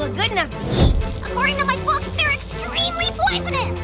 look good enough to eat. According to my book, they're extremely poisonous.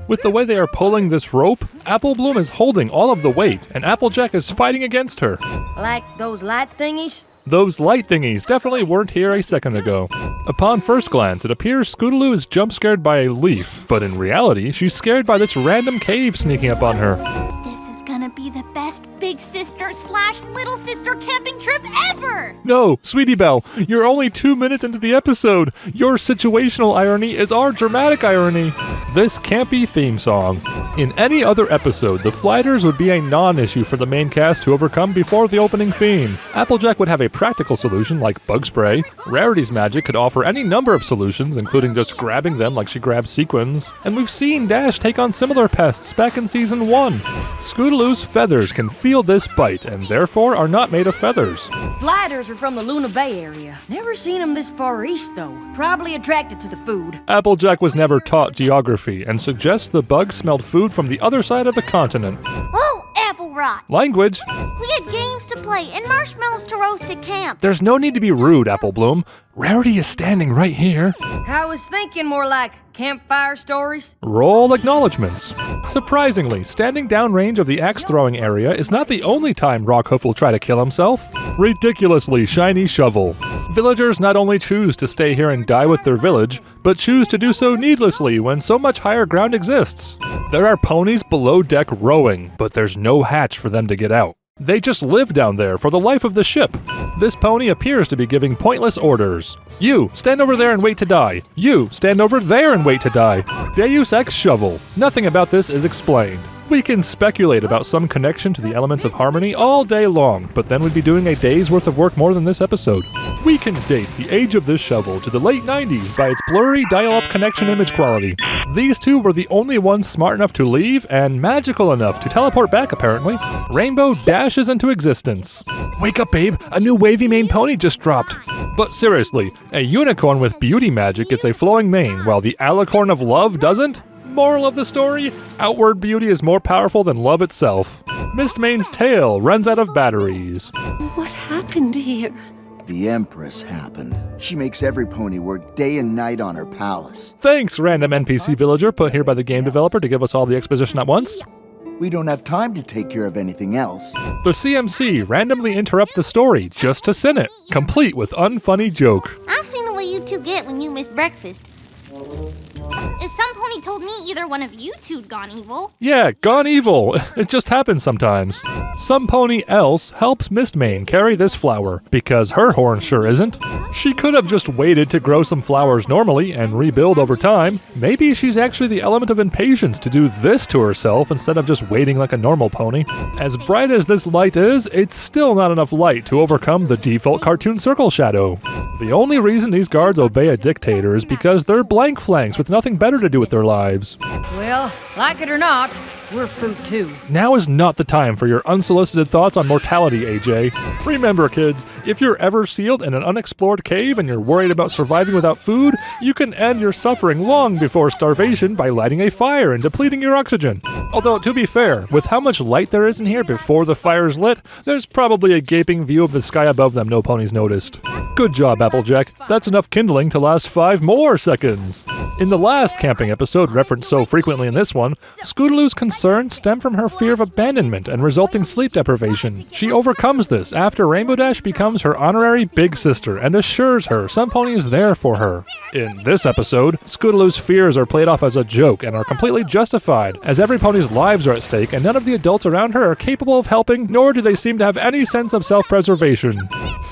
With the way they are pulling this rope, Apple Bloom is holding all of the weight, and Applejack is fighting against her. Like those light thingies? Those light thingies definitely weren't here a second ago. Upon first glance, it appears Scootaloo is jump scared by a leaf, but in reality, she's scared by this random cave sneaking up on her. This is gonna be the best big sister / little sister camping trip ever! No, Sweetie Belle, you're only 2 minutes into the episode. Your situational irony is our dramatic irony. This campy theme song. In any other episode, the Flighters would be a non-issue for the main cast to overcome before the opening theme. Applejack would have a practical solution like bug spray. Rarity's magic could offer any number of solutions, including just grabbing them like she grabs sequins. And we've seen Dash take on similar pests back in Season 1. Scootaloo's feathers can feel this bite, and therefore are not made of feathers. Gliders are from the Luna Bay area. Never seen them this far east, though. Probably attracted to the food. Applejack was never taught geography, and suggests the bugs smelled food from the other side of the continent. Oh, apple rot! Language. We had games to play and marshmallows to roast at camp. There's no need to be rude, Apple Bloom. Rarity is standing right here. I was thinking more like campfire stories. Roll acknowledgements. Surprisingly, standing downrange of the axe-throwing area is not the only time Rockhoof will try to kill himself. Ridiculously shiny shovel. Villagers not only choose to stay here and die with their village, but choose to do so needlessly when so much higher ground exists. There are ponies below deck rowing, but there's no hatch for them to get out. They just live down there for the life of the ship. This pony appears to be giving pointless orders. You, stand over there and wait to die. You, stand over there and wait to die. Deus Ex Shovel. Nothing about this is explained. We can speculate about some connection to the elements of harmony all day long, but then we'd be doing a day's worth of work more than this episode. We can date the age of this shovel to the late 90s by its blurry dial-up connection image quality. These two were the only ones smart enough to leave and magical enough to teleport back, apparently. Rainbow dashes into existence. Wake up, babe, a new wavy mane pony just dropped. But seriously, a unicorn with beauty magic gets a flowing mane, while the alicorn of love doesn't? Moral of the story, outward beauty is more powerful than love itself. Mistmane's tail runs out of batteries. What happened here? The Empress happened. She makes every pony work day and night on her palace. Thanks, random NPC villager put here by the game developer to give us all the exposition at once. We don't have time to take care of anything else. The CMC randomly interrupt the story just to sin it, complete with unfunny joke. I've seen the way you two get when you miss breakfast. If some pony told me either one of you two'd gone evil. Yeah, gone evil. It just happens sometimes. Some pony else helps Mistmane carry this flower, because her horn sure isn't. She could have just waited to grow some flowers normally and rebuild over time. Maybe she's actually the element of impatience to do this to herself instead of just waiting like a normal pony. As bright as this light is, it's still not enough light to overcome the default cartoon circle shadow. The only reason these guards obey a dictator is because they're blank flanks with nothing better to do with their lives. Well, like it or not, we're food too. Now is not the time for your unsolicited thoughts on mortality, AJ. Remember, kids, if you're ever sealed in an unexplored cave and you're worried about surviving without food, you can end your suffering long before starvation by lighting a fire and depleting your oxygen. Although, to be fair, with how much light there is in here before the fire's lit, there's probably a gaping view of the sky above them no ponies noticed. Good job, Applejack. That's enough kindling to last 5 more seconds. In the last camping episode referenced so frequently in this one, Scootaloo's concerns stem from her fear of abandonment and resulting sleep deprivation. She overcomes this after Rainbow Dash becomes her honorary big sister and assures her some pony is there for her. In this episode, Scootaloo's fears are played off as a joke and are completely justified, as every pony's lives are at stake and none of the adults around her are capable of helping, nor do they seem to have any sense of self-preservation.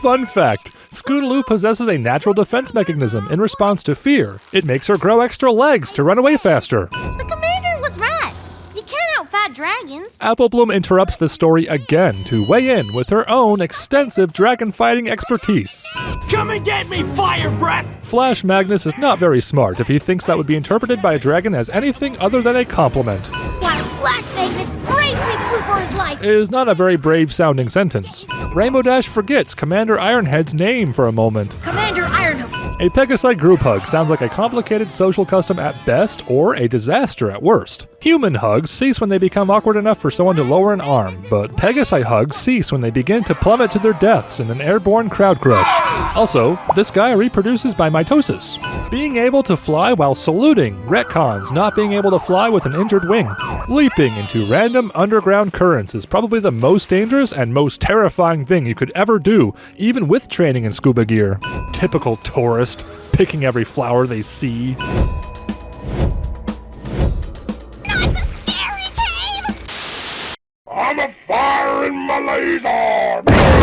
Fun fact, Scootaloo possesses a natural defense mechanism in response to fear. It makes her grow extra legs to run away faster. The commander was right. You can't outfight dragons. Apple Bloom interrupts the story again to weigh in with her own extensive dragon fighting expertise. Come and get me, fire breath! Flash Magnus is not very smart if he thinks that would be interpreted by a dragon as anything other than a compliment. Why, Flash Magnus bravely flew for his life. It is not a very brave sounding sentence. Rainbow Dash forgets Commander Ironhead's name for a moment. Commander Ironhoof. A Pegasite group hug sounds like a complicated social custom at best or a disaster at worst. Human hugs cease when they become awkward enough for someone to lower an arm, but Pegasite hugs cease when they begin to plummet to their deaths in an airborne crowd crush. Also, this guy reproduces by mitosis. Being able to fly while saluting retcons not being able to fly with an injured wing. Leaping into random underground currents is probably the most dangerous and most terrifying thing you could ever do, even with training in scuba gear. Typical tourist, picking every flower they see. Not the scary cave! I'm a fire in my laser!